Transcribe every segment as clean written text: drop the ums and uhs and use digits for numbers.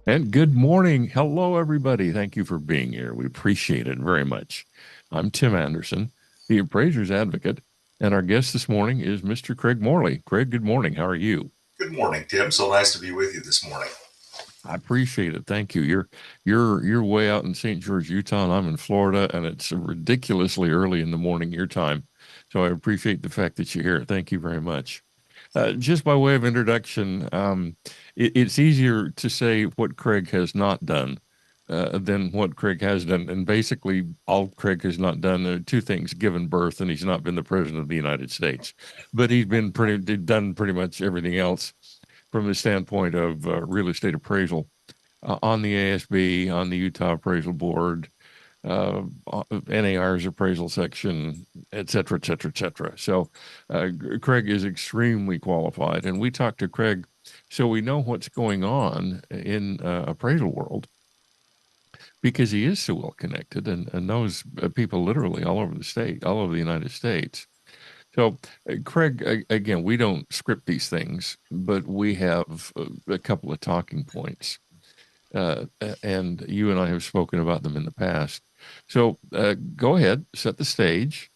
And good morning. Hello, everybody. Thank you for being here. We appreciate it very much. I'm Tim Andersen, the Appraiser's Advocate, and our guest this morning is Mr. Craig Morley. Craig, good morning. How are you? Good morning, Tim. So nice to be with you this morning. I appreciate it. Thank you. You're way out in St. George, Utah, and I'm in Florida, and it's ridiculously early in the morning your time. So I appreciate the fact that you're here. Thank you very much. Just by way of introduction, it's easier to say what Craig has not done than what Craig has done. And basically, all Craig has not done are two things: given birth, and he's not been the president of the United States. But he's been done pretty much everything else from the standpoint of real estate appraisal on the ASB, on the Utah Appraisal Board, NAR's appraisal section, et cetera, et cetera, et cetera. So Craig is extremely qualified, and we talked to Craig so we know what's going on in appraisal world because he is so well connected and knows people literally all over the state, all over the United States. So, Craig, again, we don't script these things, but we have a couple of talking points, and you and I have spoken about them in the past. So, go ahead, set the stage,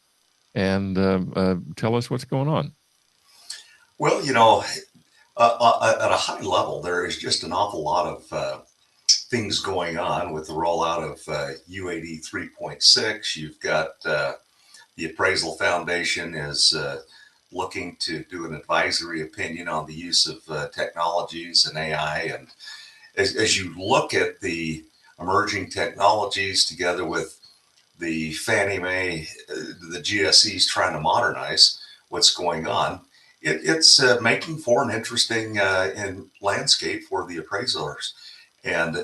and tell us what's going on. Well, at a high level, there is just an awful lot of things going on with the rollout of UAD 3.6. You've got the Appraisal Foundation is looking to do an advisory opinion on the use of technologies and AI. And as you look at the emerging technologies together with the Fannie Mae, the GSEs trying to modernize what's going on, it's making for an interesting landscape for the appraisers. And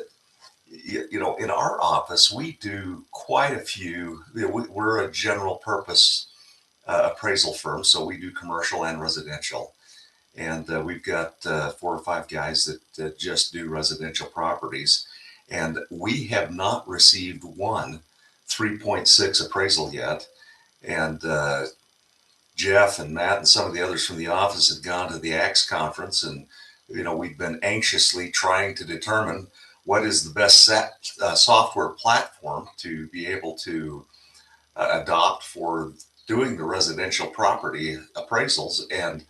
in our office, we do quite a few. We're a general purpose appraisal firm, so we do commercial and residential. And we've got 4 or 5 guys that just do residential properties. And we have not received one 3.6 appraisal yet. And Jeff and Matt and some of the others from the office have gone to the AXE conference, and we've been anxiously trying to determine what is the best software platform to be able to adopt for doing the residential property appraisals, and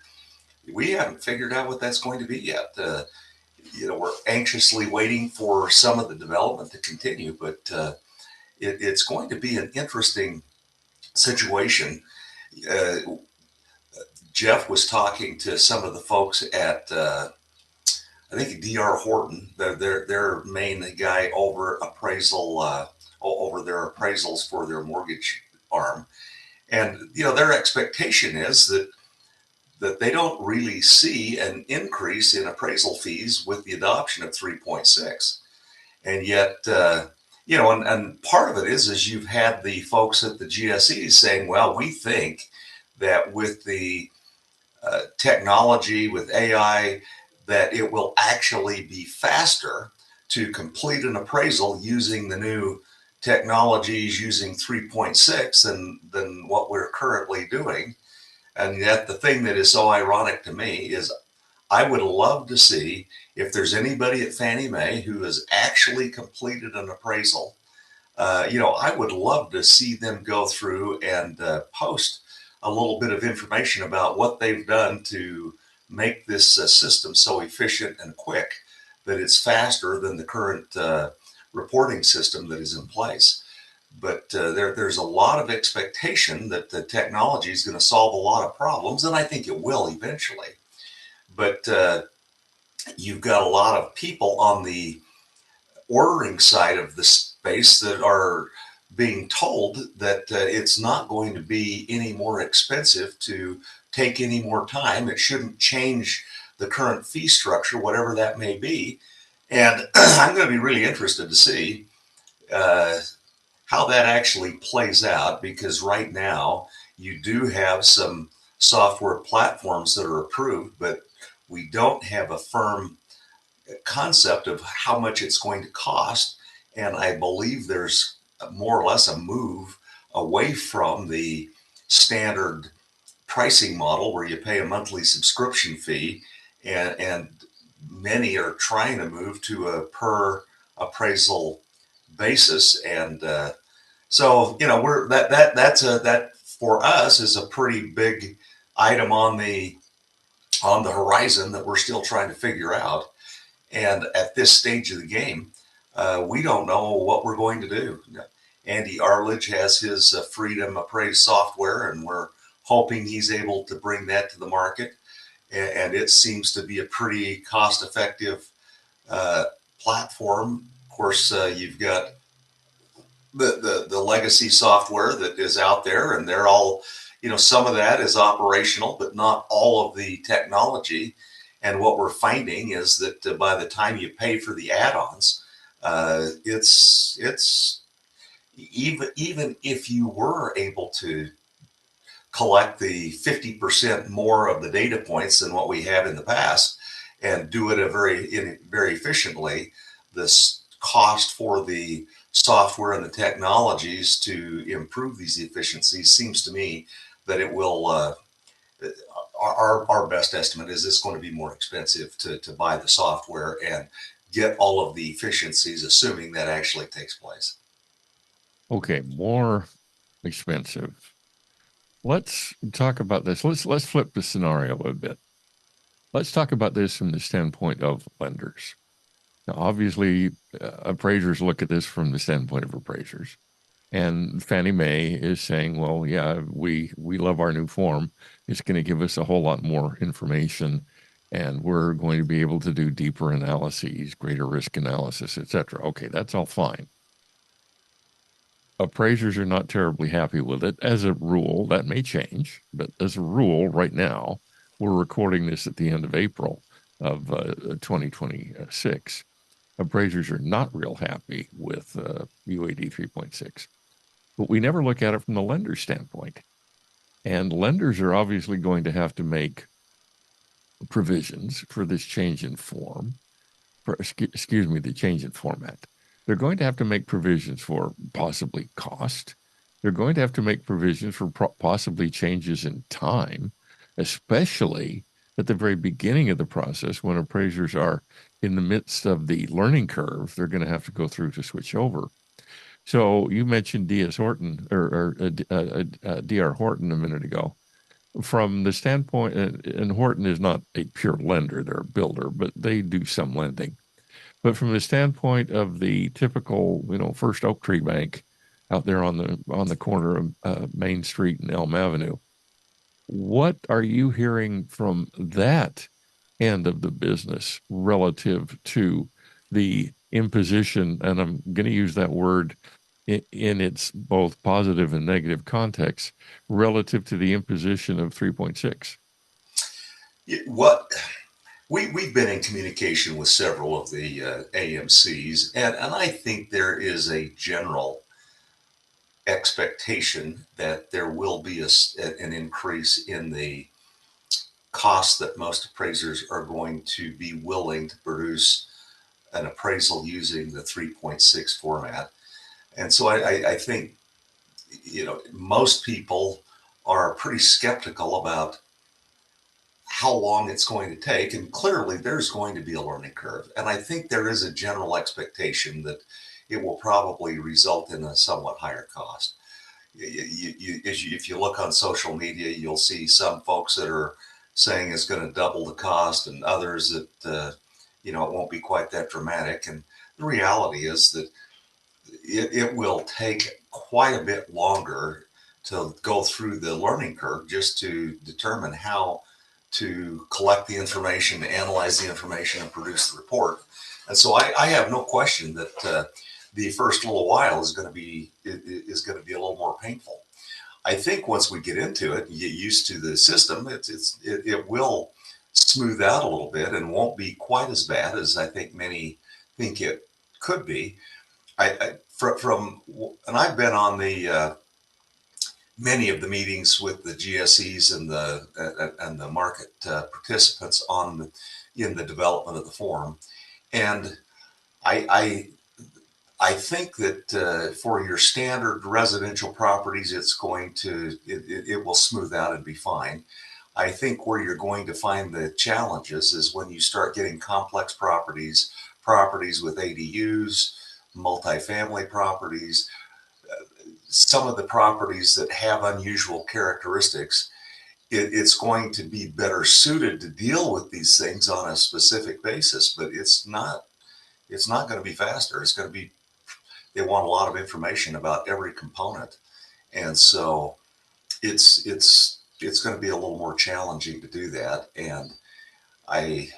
we haven't figured out what that's going to be yet. We're anxiously waiting for some of the development to continue, but it's going to be an interesting situation. Uh, Jeff was talking to some of the folks at, I think, DR Horton, their main guy over appraisal, over their appraisals for their mortgage arm. And, their expectation is that they don't really see an increase in appraisal fees with the adoption of 3.6. And yet, and part of it is you've had the folks at the GSEs saying, well, we think that with the technology, with AI, that it will actually be faster to complete an appraisal using the new technologies using 3.6 than what we're currently doing. And yet the thing that is so ironic to me is I would love to see if there's anybody at Fannie Mae who has actually completed an appraisal. I would love to see them go through and post a little bit of information about what they've done to make this system so efficient and quick that it's faster than the current reporting system that is in place. But there's a lot of expectation that the technology is going to solve a lot of problems, and I think it will eventually. But you've got a lot of people on the ordering side of the space that are being told that it's not going to be any more expensive to take any more time. It shouldn't change the current fee structure, whatever that may be. And I'm going to be really interested to see uh, how that actually plays out, because right now you do have some software platforms that are approved, but we don't have a firm concept of how much it's going to cost. And I believe there's more or less a move away from the standard pricing model where you pay a monthly subscription fee and many are trying to move to a per appraisal basis, and so we're that for us is a pretty big item on the horizon that we're still trying to figure out. And at this stage of the game, we don't know what we're going to do. Andy Arledge has his Freedom Appraise software, and we're hoping he's able to bring that to the market. And it seems to be a pretty cost-effective platform. Of course, you've got the legacy software that is out there, and they're all, some of that is operational, but not all of the technology. And what we're finding is that by the time you pay for the add-ons, it's even if you were able to collect the 50% more of the data points than what we have in the past and do it very efficiently, this cost for the software and the technologies to improve these efficiencies seems to me that it will our best estimate is it's going to be more expensive to buy the software and get all of the efficiencies, assuming that actually takes place. Okay, more expensive. Let's talk about this. Let's flip the scenario a bit. Let's talk about this from the standpoint of lenders. Now, obviously, appraisers look at this from the standpoint of appraisers. And Fannie Mae is saying, well, yeah, we love our new form. It's going to give us a whole lot more information, and we're going to be able to do deeper analyses, greater risk analysis, et cetera. Okay, that's all fine. Appraisers are not terribly happy with it. As a rule, that may change, but as a rule, right now, we're recording this at the end of April of 2026. Appraisers are not real happy with UAD 3.6. But we never look at it from the lender's standpoint. And lenders are obviously going to have to make provisions for this change in form, excuse me, the change in format. They're going to have to make provisions for possibly cost. They're going to have to make provisions for possibly changes in time, especially at the very beginning of the process when appraisers are in the midst of the learning curve they're going to have to go through to switch over. So you mentioned D.S. Horton or D.R. Horton a minute ago. From the standpoint, and Horton is not a pure lender; they're a builder, but they do some lending. But from the standpoint of the typical, First Oak Tree Bank out there on the corner of Main Street and Elm Avenue, what are you hearing from that end of the business relative to the imposition? And I'm going to use that word in its both positive and negative context relative to the imposition of 3.6. What we've been in communication with several of the AMCs, and I think there is a general expectation that there will be an increase in the cost that most appraisers are going to be willing to produce an appraisal using the 3.6 format. And so I think, most people are pretty skeptical about how long it's going to take. And clearly there's going to be a learning curve. And I think there is a general expectation that it will probably result in a somewhat higher cost. If you look on social media, you'll see some folks that are saying it's going to double the cost, and others that, it won't be quite that dramatic. And the reality is that it will take quite a bit longer to go through the learning curve just to determine how to collect the information, to analyze the information, and produce the report. And so I have no question that the first little while is going to be a little more painful. I think once we get into it and get used to the system, it will smooth out a little bit and won't be quite as bad as I think many think it could be. And I've been on the many of the meetings with the GSEs and the market participants in the development of the form, and I think that for your standard residential properties, it will smooth out and be fine. I think where you're going to find the challenges is when you start getting complex properties, properties with ADUs, multifamily properties, some of the properties that have unusual characteristics. It's going to be better suited to deal with these things on a specific basis, but it's not going to be faster. It's going to be, they want a lot of information about every component. And so it's going to be a little more challenging to do that. And I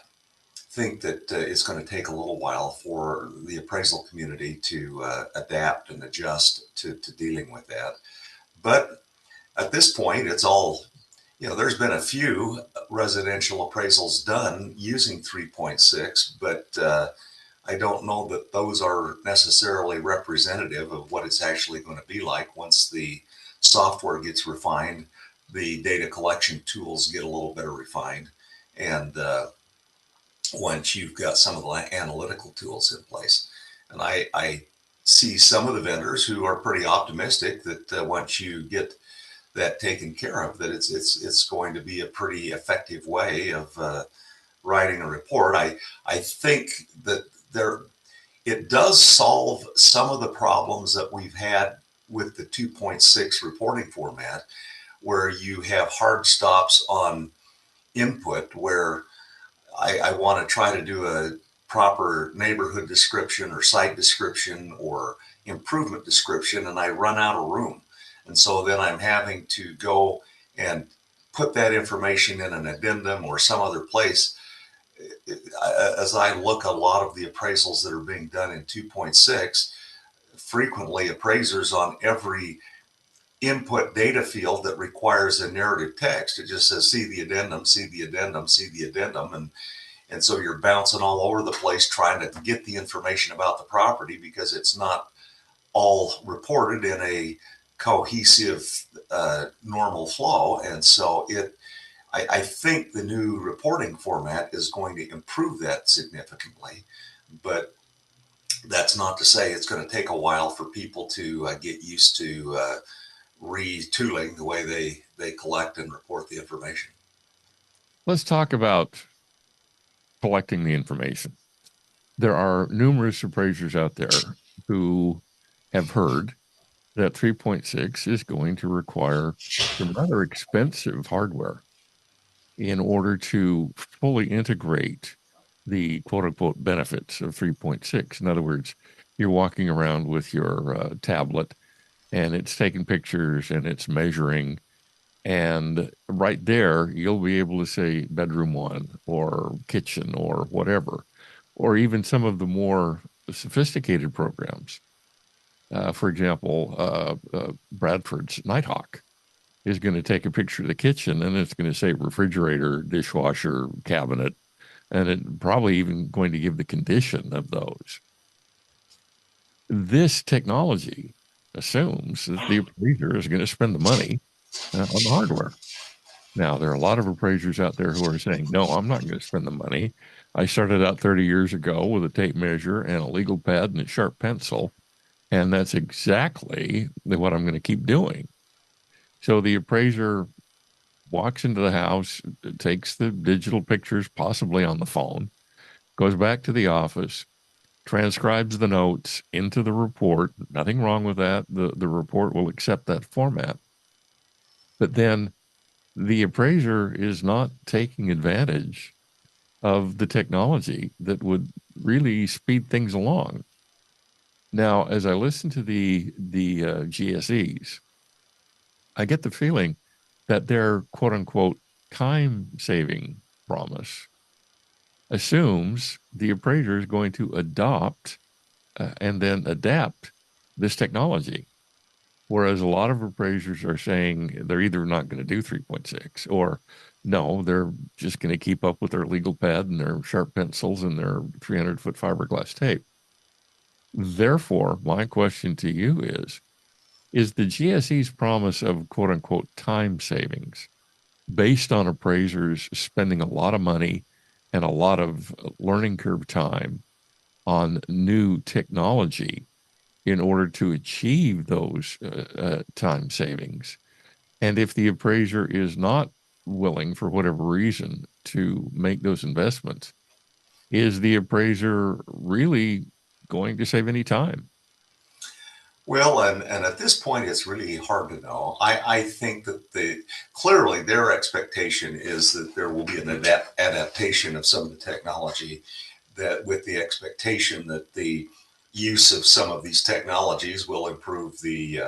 think that it's going to take a little while for the appraisal community to adapt and adjust to dealing with that. But at this point, it's all, there's been a few residential appraisals done using 3.6, but I don't know that those are necessarily representative of what it's actually going to be like once the software gets refined, the data collection tools get a little better refined, and once you've got some of the analytical tools in place. And I see some of the vendors who are pretty optimistic that once you get that taken care of, that it's going to be a pretty effective way of writing a report. I think that it does solve some of the problems that we've had with the 2.6 reporting format, where you have hard stops on input, where I want to try to do a proper neighborhood description or site description or improvement description, and I run out of room. And so then I'm having to go and put that information in an addendum or some other place. As I look at a lot of the appraisals that are being done in 2.6, frequently appraisers on every input data field that requires a narrative text, it just says, see the addendum, see the addendum, see the addendum. And so you're bouncing all over the place trying to get the information about the property because it's not all reported in a cohesive, normal flow. And so I think the new reporting format is going to improve that significantly, but that's not to say it's going to take a while for people to get used to retooling the way they collect and report the information. Let's talk about collecting the information. There are numerous appraisers out there who have heard that 3.6 is going to require some rather expensive hardware in order to fully integrate the quote unquote benefits of 3.6. In other words, you're walking around with your tablet and it's taking pictures and it's measuring. And right there, you'll be able to say bedroom one or kitchen or whatever, or even some of the more sophisticated programs. For example, Bradford's Nighthawk is going to take a picture of the kitchen and it's going to say refrigerator, dishwasher, cabinet, and it probably even going to give the condition of those. This technology assumes that the appraiser is going to spend the money on the hardware. Now, there are a lot of appraisers out there who are saying, no, I'm not going to spend the money. I started out 30 years ago with a tape measure and a legal pad and a sharp pencil, and that's exactly what I'm going to keep doing. So the appraiser walks into the house, takes the digital pictures, possibly on the phone, goes back to the office, transcribes the notes into the report. Nothing wrong with that. The report will accept that format. But then the appraiser is not taking advantage of the technology that would really speed things along. Now, as I listen to the GSEs, I get the feeling that their quote unquote time saving promise assumes the appraiser is going to adopt and then adapt this technology. Whereas a lot of appraisers are saying they're either not going to do 3.6 or no, they're just going to keep up with their legal pad and their sharp pencils and their 300-foot fiberglass tape. Therefore, my question to you is the GSE's promise of quote unquote time savings based on appraisers spending a lot of money and a lot of learning curve time on new technology in order to achieve those time savings? And if the appraiser is not willing, for whatever reason, to make those investments, is the appraiser really going to save any time? Well, and at this point, it's really hard to know. I think that clearly their expectation is that there will be an adaptation of some of the technology, that with the expectation that the use of some of these technologies will improve the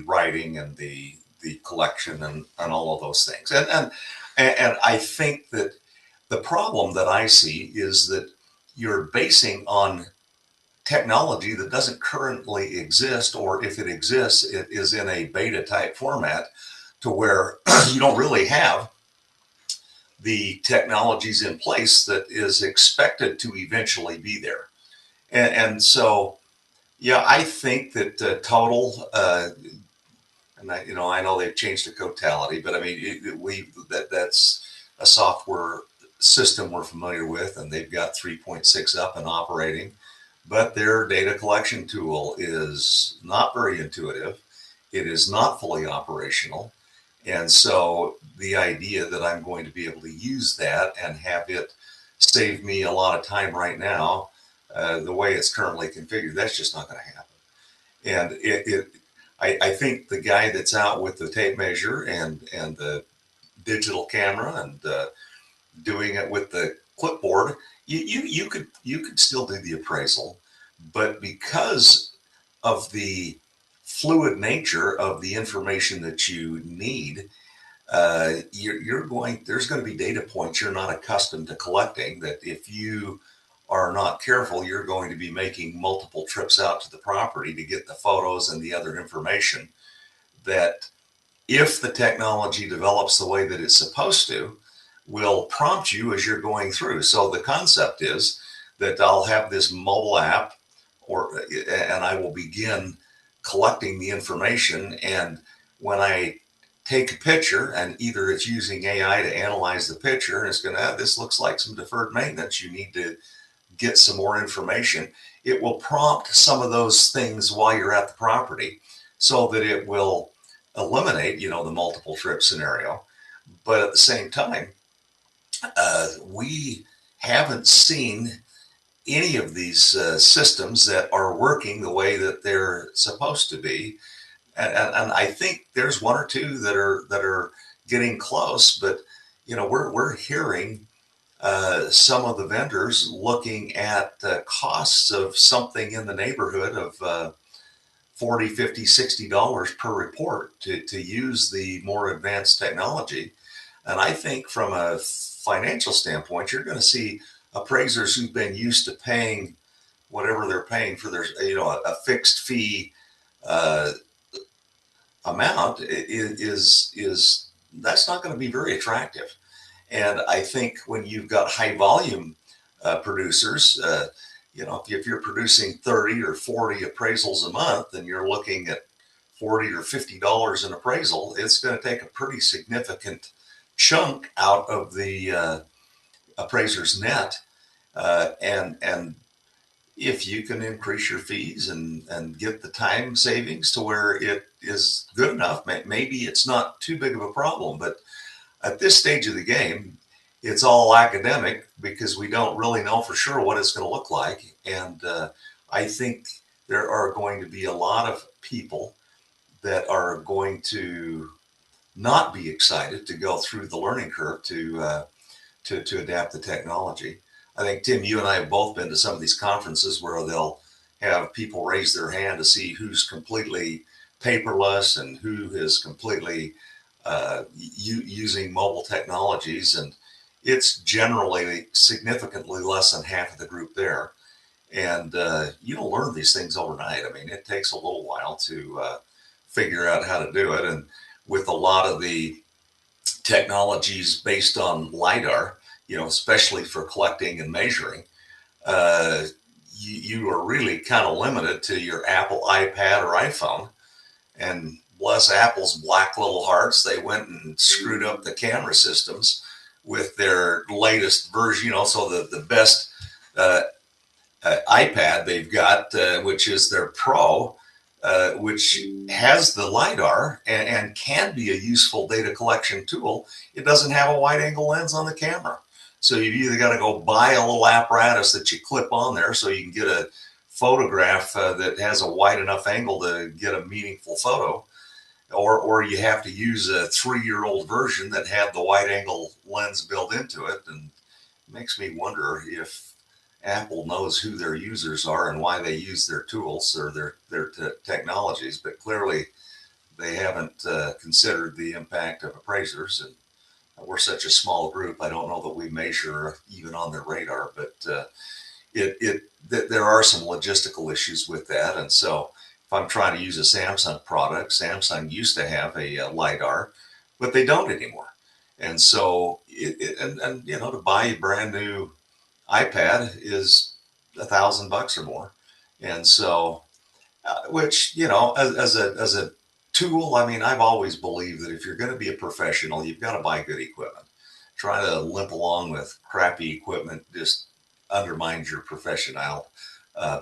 writing and the collection and all of those things. And I think that the problem that I see is that you're basing on technology that doesn't currently exist, or if it exists, it is in a beta type format to where you don't really have the technologies in place that is expected to eventually be there. And so, yeah, I think that total, and I know they've changed the totality, but I mean, that's a software system we're familiar with, and they've got 3.6 up and operating. But their data collection tool is not very intuitive. It is not fully operational. And so the idea that I'm going to be able to use that and have it save me a lot of time right now, the way it's currently configured, that's just not going to happen. And I think the guy that's out with the tape measure and the digital camera and doing it with the clipboard, you could still do the appraisal, but because of the fluid nature of the information that you need, there's going to be data points you're not accustomed to collecting, that if you are not careful, you're going to be making multiple trips out to the property to get the photos and the other information, that if the technology develops the way that it's supposed to, will prompt you as you're going through. So the concept is that I'll have this mobile app, and I will begin collecting the information. And when I take a picture, and either it's using AI to analyze the picture, and it's going to, this looks like some deferred maintenance, you need to get some more information. It will prompt some of those things while you're at the property, so that it will eliminate, the multiple trip scenario. But at the same time, we haven't seen any of these systems that are working the way that they're supposed to be. And I think there's one or two that are getting close, but we're hearing some of the vendors looking at costs of something in the neighborhood of $40, $50, $60 per report to use the more advanced technology. And I think from a financial standpoint, you're going to see appraisers who've been used to paying whatever they're paying for their, a fixed fee amount is that's not going to be very attractive. And I think when you've got high volume producers, if you're producing 30 or 40 appraisals a month, and you're looking at $40 or $50 an appraisal, it's going to take a pretty significant chunk out of the appraiser's net. And if you can increase your fees and get the time savings to where it is good enough, maybe it's not too big of a problem. But at this stage of the game, it's all academic, because we don't really know for sure what it's going to look like. And I think there are going to be a lot of people that are going to not be excited to go through the learning curve to adapt the technology. I think, Tim, you and I have both been to some of these conferences where they'll have people raise their hand to see who's completely paperless and who is completely using mobile technologies. And it's generally significantly less than half of the group there. And you don't learn these things overnight. I mean, it takes a little while to figure out how to do it. And with a lot of the technologies based on LiDAR, especially for collecting and measuring, you are really kind of limited to your Apple iPad or iPhone. And bless Apple's black little hearts, they went and screwed up the camera systems with their latest version, so the best iPad they've got, which is their Pro, which has the LiDAR and can be a useful data collection tool. It doesn't have a wide angle lens on the camera. So you've either got to go buy a little apparatus that you clip on there so you can get a photograph that has a wide enough angle to get a meaningful photo, or you have to use a 3-year-old version that had the wide angle lens built into it. And it makes me wonder if Apple knows who their users are and why they use their tools or their technologies, but clearly they haven't considered the impact of appraisers. And we're such a small group, I don't know that we measure even on their radar, but there are some logistical issues with that. And so if I'm trying to use a Samsung product, Samsung used to have a LiDAR, but they don't anymore. And so, and you know, to buy a brand new iPad is $1,000 or more. And so, which, you know, as a tool, I mean, I've always believed that if you're going to be a professional, you've got to buy good equipment. Trying to limp along with crappy equipment just undermines your professional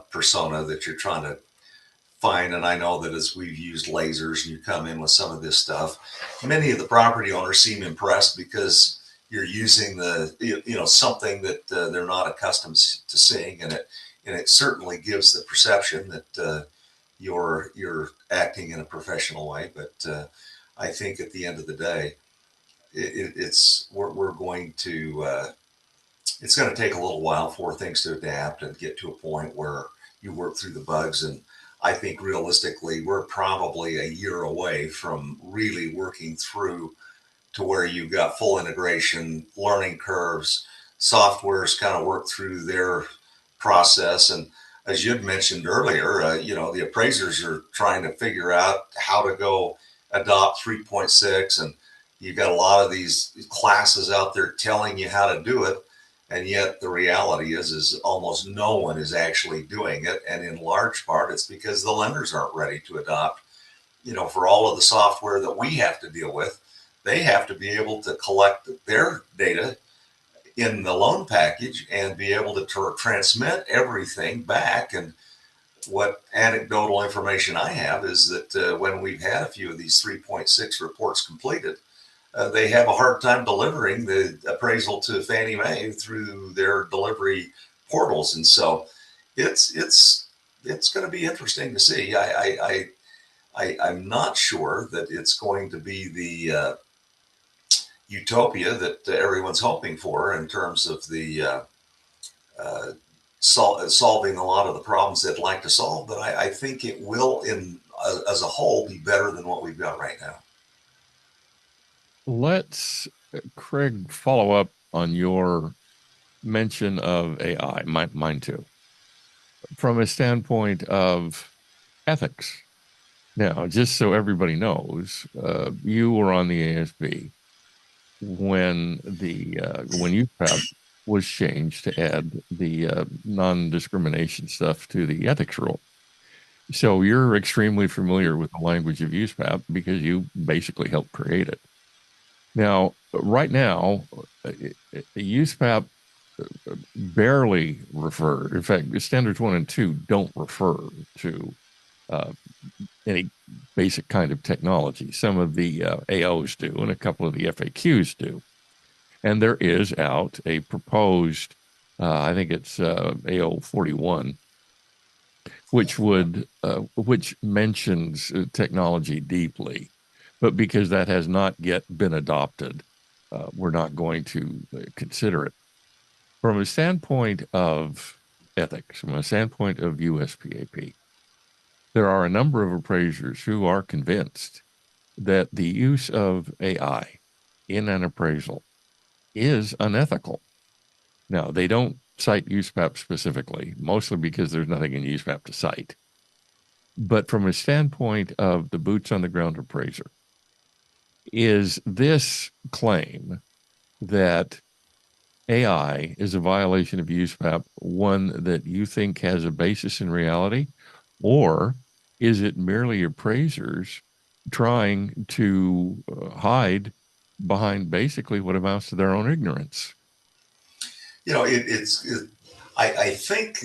persona that you're trying to find. And I know that as we've used lasers and you come in with some of this stuff, many of the property owners seem impressed because you're using something that they're not accustomed to seeing, and it certainly gives the perception that you're acting in a professional way. But I think at the end of the day, we're going to it's going to take a little while for things to adapt and get to a point where you work through the bugs. And I think realistically, we're probably a year away from really working through to where you've got full integration, learning curves, softwares kind of work through their process. And as you'd mentioned earlier, the appraisers are trying to figure out how to go adopt 3.6. And you've got a lot of these classes out there telling you how to do it. And yet the reality is almost no one is actually doing it. And in large part, it's because the lenders aren't ready to adopt, for all of the software that we have to deal with. They have to be able to collect their data in the loan package and be able to transmit everything back. And what anecdotal information I have is that when we've had a few of these 3.6 reports completed, they have a hard time delivering the appraisal to Fannie Mae through their delivery portals. And so it's going to be interesting to see. I'm not sure that it's going to be the utopia that everyone's hoping for in terms of the solving a lot of the problems they'd like to solve. But I think it will, as a whole, be better than what we've got right now. Let's, Craig, follow up on your mention of AI, mine too, from a standpoint of ethics. Now, just so everybody knows, you were on the ASB when USPAP was changed to add the non-discrimination stuff to the ethics rule. So you're extremely familiar with the language of USPAP because you basically helped create it. Now, right now, USPAP barely refer. In fact, standards 1 and 2 don't refer to uh, any basic kind of technology. Some of the AOs do, and a couple of the FAQs do. And there is out a proposed, I think it's AO 41, which mentions technology deeply, but because that has not yet been adopted, we're not going to consider it. From a standpoint of ethics, from a standpoint of USPAP, there are a number of appraisers who are convinced that the use of AI in an appraisal is unethical. Now, they don't cite USPAP specifically, mostly because there's nothing in USPAP to cite. But from a standpoint of the boots on the ground appraiser, is this claim that AI is a violation of USPAP one that you think has a basis in reality? Or is it merely appraisers trying to hide behind basically what amounts to their own ignorance? I think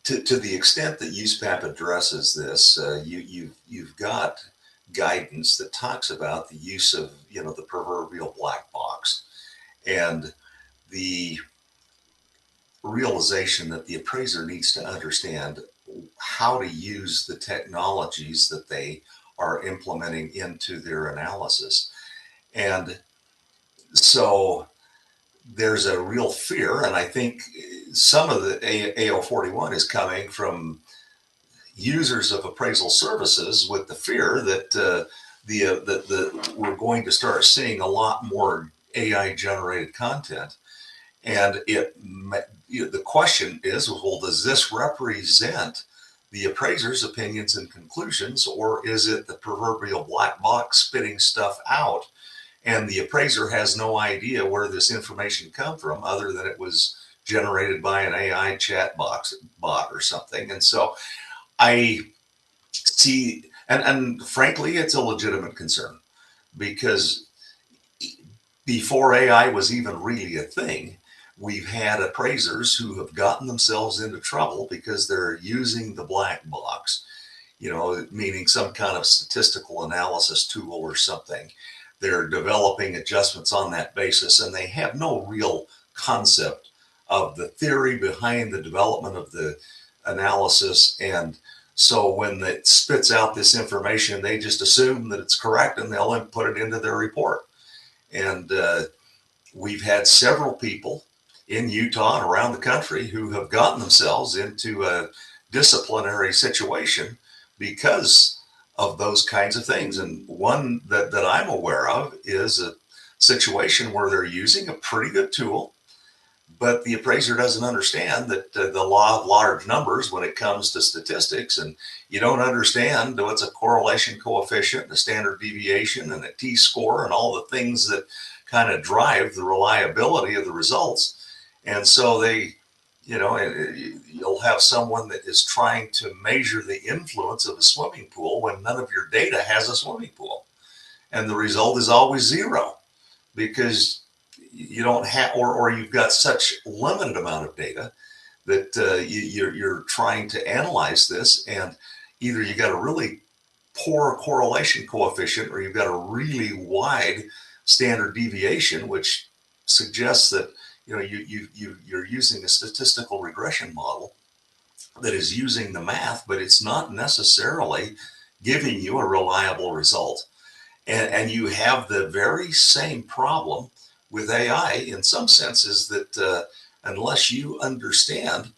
to the extent that USPAP addresses this, you've got guidance that talks about the use of the proverbial black box and the realization that the appraiser needs to understand how to use the technologies that they are implementing into their analysis. And so there's a real fear, and I think some of the AO41 is coming from users of appraisal services with the fear that we're going to start seeing a lot more AI generated content, and the question is, well, does this represent the appraiser's opinions and conclusions, or is it the proverbial black box spitting stuff out? And the appraiser has no idea where this information come from, other than it was generated by an AI bot or something. And so I see, and frankly, it's a legitimate concern, because before AI was even really a thing, we've had appraisers who have gotten themselves into trouble because they're using the black box, meaning some kind of statistical analysis tool or something. They're developing adjustments on that basis, and they have no real concept of the theory behind the development of the analysis. And so when it spits out this information, they just assume that it's correct, and they'll put it into their report. And we've had several people in Utah and around the country who have gotten themselves into a disciplinary situation because of those kinds of things. And one that I'm aware of is a situation where they're using a pretty good tool, but the appraiser doesn't understand that the law of large numbers when it comes to statistics, and you don't understand what's a correlation coefficient, a standard deviation, and a t-score, and all the things that kind of drive the reliability of the results. And so you'll have someone that is trying to measure the influence of a swimming pool when none of your data has a swimming pool. And the result is always zero, because you don't have, or you've got such limited amount of data that you're trying to analyze this, and either you got a really poor correlation coefficient, or you've got a really wide standard deviation, which suggests that you're using a statistical regression model that is using the math, but it's not necessarily giving you a reliable result. And you have the very same problem with AI in some senses, that unless you understand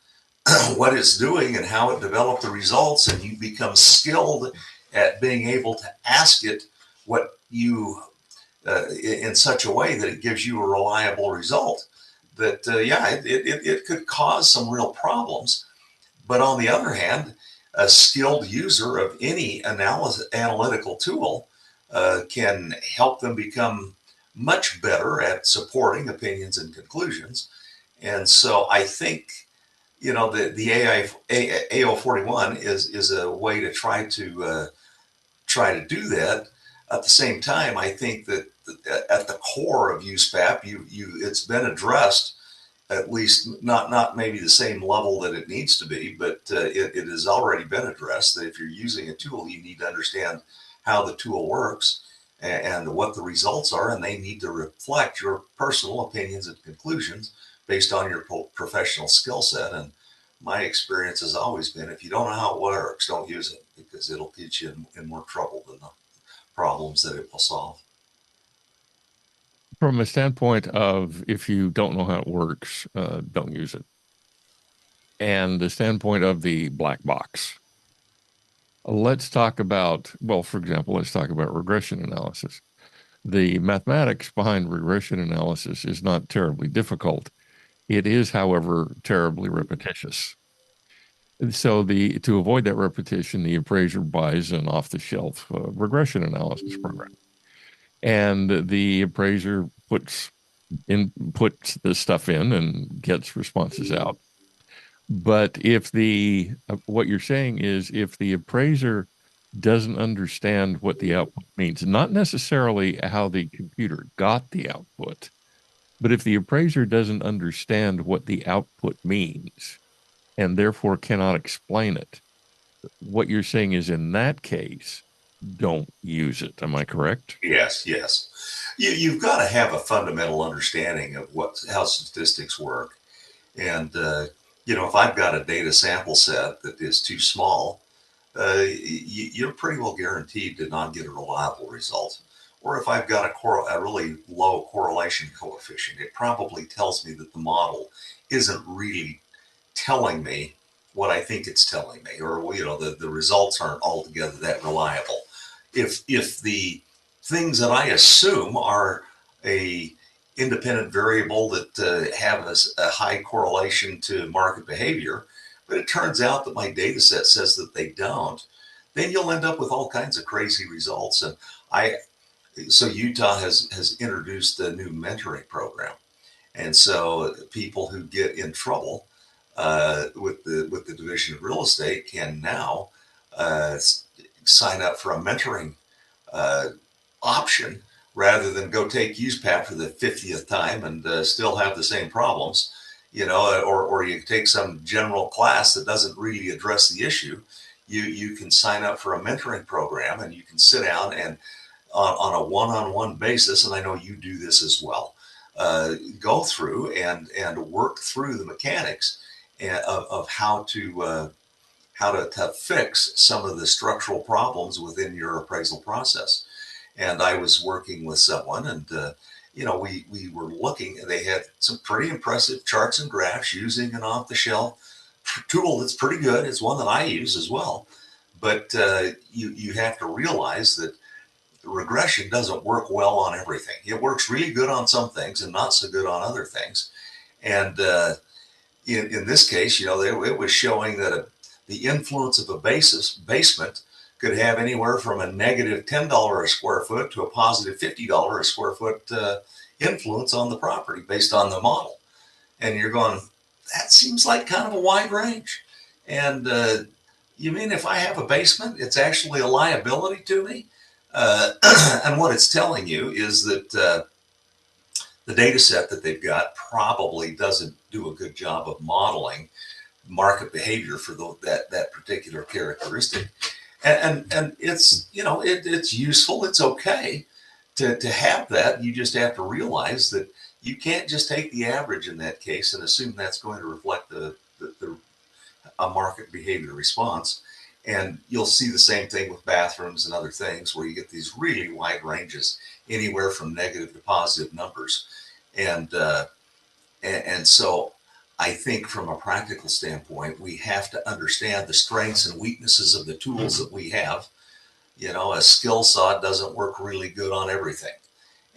what it's doing and how it developed the results, and you become skilled at being able to ask it what you in such a way that it gives you a reliable result, that it could cause some real problems. But on the other hand, a skilled user of any analytical tool can help them become much better at supporting opinions and conclusions. And so I think the AO41 is a way to try to do that. At the same time, I think that at the core of USPAP, it's been addressed, at least not maybe the same level that it needs to be, but it has already been addressed that if you're using a tool, you need to understand how the tool works and what the results are, and they need to reflect your personal opinions and conclusions based on your professional skill set. And my experience has always been, if you don't know how it works, don't use it, because it'll get you in more trouble than the problems that it will solve. From a standpoint of, if you don't know how it works, don't use it. And the standpoint of the black box, let's talk about, well, for example, let's talk about regression analysis. The mathematics behind regression analysis is not terribly difficult. It is, however, terribly repetitious. So to avoid that repetition, the appraiser buys an off-the-shelf regression analysis program, and the appraiser puts this stuff in and gets responses out. But if what you're saying is, if the appraiser doesn't understand what the output means, not necessarily how the computer got the output, but if the appraiser doesn't understand what the output means, and therefore cannot explain it. What you're saying is in that case, don't use it. Am I correct? Yes, yes. You've got to have a fundamental understanding of how statistics work. And, if I've got a data sample set that is too small, you're pretty well guaranteed to not get a reliable result. Or if I've got a really low correlation coefficient, it probably tells me that the model isn't really telling me what I think it's telling me, or the results aren't altogether that reliable. If the things that I assume are a independent variable that have a high correlation to market behavior, but it turns out that my data set says that they don't, then you'll end up with all kinds of crazy results. And I so Utah has introduced a new mentoring program, and so people who get in trouble with the Division of Real Estate can now uh, sign up for a mentoring uh, option rather than go take USPAP for the 50th time and still have the same problems, or you take some general class that doesn't really address the issue. You can sign up for a mentoring program, and you can sit down and on a one-on-one basis, and I know you do this as well, go through and work through the mechanics of how to fix some of the structural problems within your appraisal process. And I was working with someone, and we were looking. They had some pretty impressive charts and graphs using an off-the-shelf tool that's pretty good. It's one that I use as well. But you have to realize that regression doesn't work well on everything. It works really good on some things and not so good on other things. And in this case, it was showing that the influence of a basement could have anywhere from a negative $10 a square foot to a positive $50 a square foot influence on the property based on the model. And you're going, that seems like kind of a wide range. And you mean if I have a basement, it's actually a liability to me? And what it's telling you is that the data set that they've got probably doesn't do a good job of modeling market behavior for that particular characteristic. And it's it's useful. It's okay to have that. You just have to realize that you can't just take the average in that case and assume that's going to reflect a market behavior response. And you'll see the same thing with bathrooms and other things where you get these really wide ranges, anywhere from negative to positive numbers. And and so I think from a practical standpoint, we have to understand the strengths and weaknesses of the tools that we have. A skill saw doesn't work really good on everything.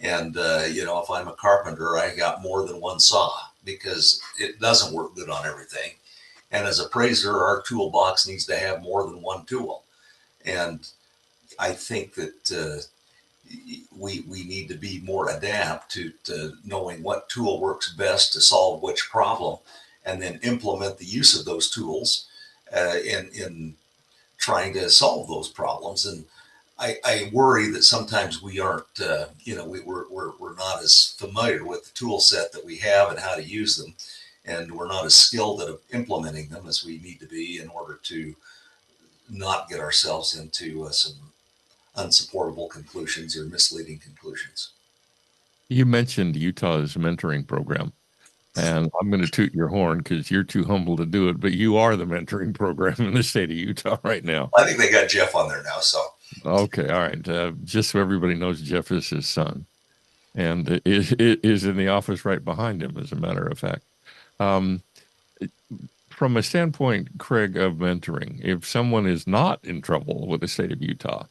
And, if I'm a carpenter, I got more than one saw because it doesn't work good on everything. And as appraiser, our toolbox needs to have more than one tool. And I think that we need to be more adapt to knowing what tool works best to solve which problem, and then implement the use of those tools in trying to solve those problems. And I worry that sometimes we aren't, we're not as familiar with the tool set that we have and how to use them, and we're not as skilled at implementing them as we need to be in order to not get ourselves into some unsupportable conclusions or misleading conclusions. You mentioned Utah's mentoring program, and I'm going to toot your horn because you're too humble to do it, but you are the mentoring program in the state of Utah right now. I think they got Jeff on there now, so Okay, all right. Just so everybody knows, Jeff is his son, and it is in the office right behind him, as a matter of fact. Um, from a standpoint, Craig, of mentoring, if someone is not in trouble with the state of Utah,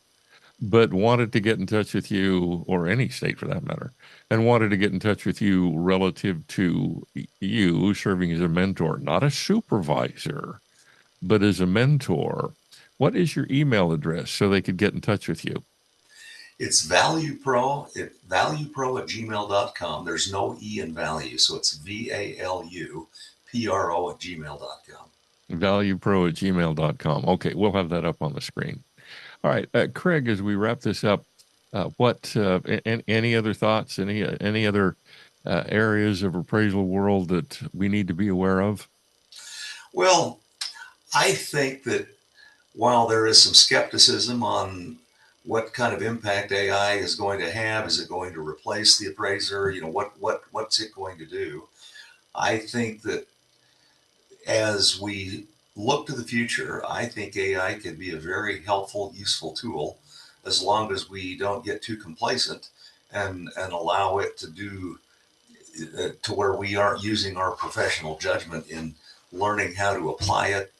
but wanted to get in touch with you, or any state for that matter, and wanted to get in touch with you relative to you serving as a mentor, not a supervisor, but as a mentor, what is your email address so they could get in touch with you? it's valuepro at gmail.com. There's no E in value, so it's VALUPRO at gmail.com. Valuepro at gmail.com. Okay, we'll have that up on the screen. All right, Craig, as we wrap this up, any other thoughts, any other areas of appraisal world that we need to be aware of? Well, I think that while there is some skepticism on what kind of impact AI is going to have, is it going to replace the appraiser? You know, what's it going to do? I think that as we look to the future, I think AI could be a very helpful, useful tool as long as we don't get too complacent and allow it to do to where we aren't using our professional judgment in learning how to apply it,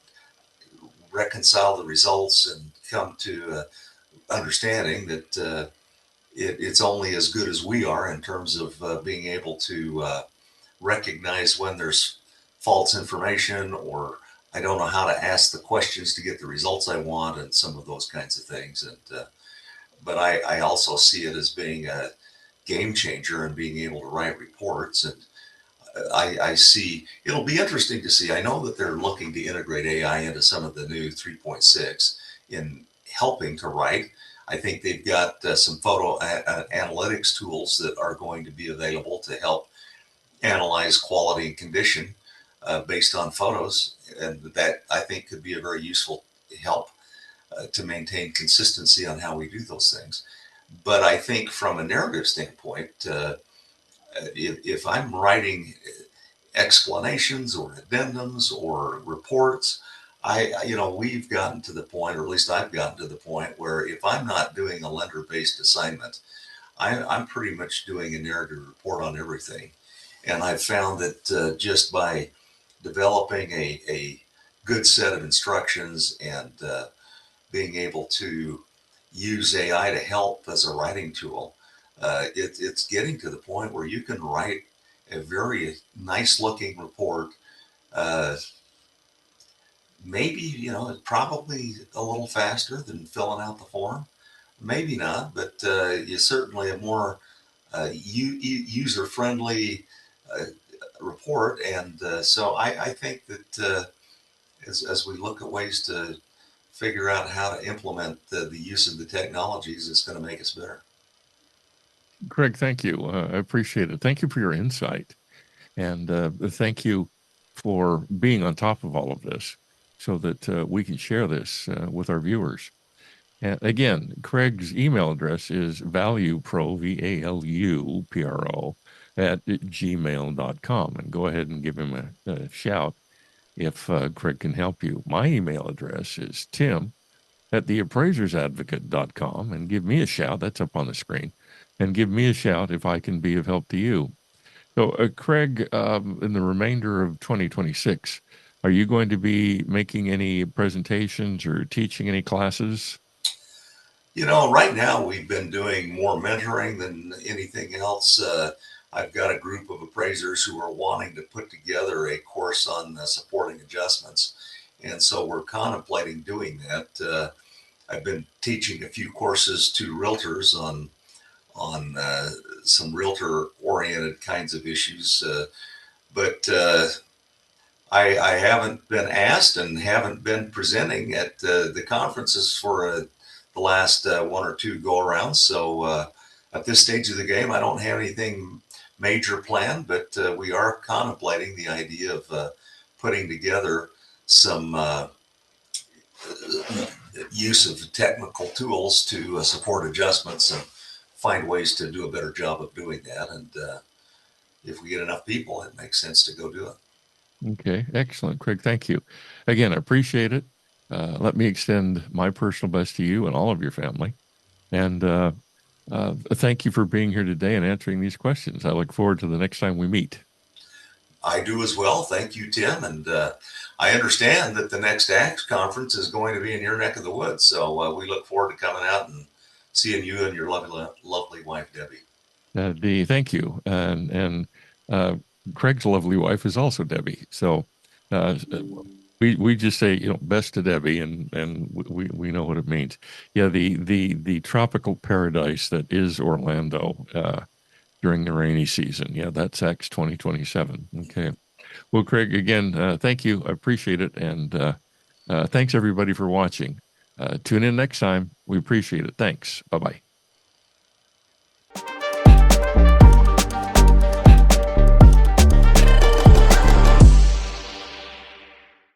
reconcile the results, and come to understanding that it's only as good as we are in terms of being able to recognize when there's false information, or I don't know how to ask the questions to get the results I want, and some of those kinds of things. And but I also see it as being a game changer and being able to write reports. And I see it'll be interesting to see. I know that they're looking to integrate AI into some of the new 3.6 in helping to write. I think they've got some photo analytics tools that are going to be available to help analyze quality and condition based on photos, and that I think could be a very useful help to maintain consistency on how we do those things. But I think from a narrative standpoint, if I'm writing explanations or addendums or reports, we've gotten to the point, or at least I've gotten to the point where if I'm not doing a lender-based assignment, I'm pretty much doing a narrative report on everything. And I've found that just by developing a good set of instructions and being able to use AI to help as a writing tool, it's getting to the point where you can write a very nice looking report. Uh, Maybe, probably a little faster than filling out the form. Maybe not, but you certainly a more user friendly uh, report. And so I think that as we look at ways to figure out how to implement the use of the technologies, it's going to make us better. Craig, thank you. I appreciate it. Thank you for your insight. And thank you for being on top of all of this so that we can share this with our viewers. And again, Craig's email address is valuepro, VALUPRO, at gmail.com. And go ahead and give him a shout if Craig can help you. My email address is tim at theappraisersadvocate.com, and give me a shout. That's up on the screen. And give me a shout if I can be of help to you. So, Craig, in the remainder of 2026, are you going to be making any presentations or teaching any classes? Right now we've been doing more mentoring than anything else. I've got a group of appraisers who are wanting to put together a course on supporting adjustments. And so we're contemplating doing that. I've been teaching a few courses to realtors on some realtor oriented kinds of issues. But I haven't been asked and haven't been presenting at the conferences for the last one or two go arounds. So at this stage of the game, I don't have anything major planned, but we are contemplating the idea of putting together some use of technical tools to support adjustments and find ways to do a better job of doing that. And if we get enough people, it makes sense to go do it. Okay, excellent, Craig. Thank you. Again, I appreciate it. Let me extend my personal best to you and all of your family. And thank you for being here today and answering these questions. I look forward to the next time we meet. I do as well. Thank you, Tim. And I understand that the next ACT conference is going to be in your neck of the woods. So we look forward to coming out and seeing you and your lovely wife, Debbie. Thank you. And uh, Craig's lovely wife is also Debbie. So uh, we just say, best to Debbie, and we know what it means. Yeah, the tropical paradise that is Orlando during the rainy season. Yeah, that's X 2027. Okay. Well, Craig, again, thank you. I appreciate it. And thanks everybody for watching. Tune in next time. We appreciate it. Thanks. Bye bye.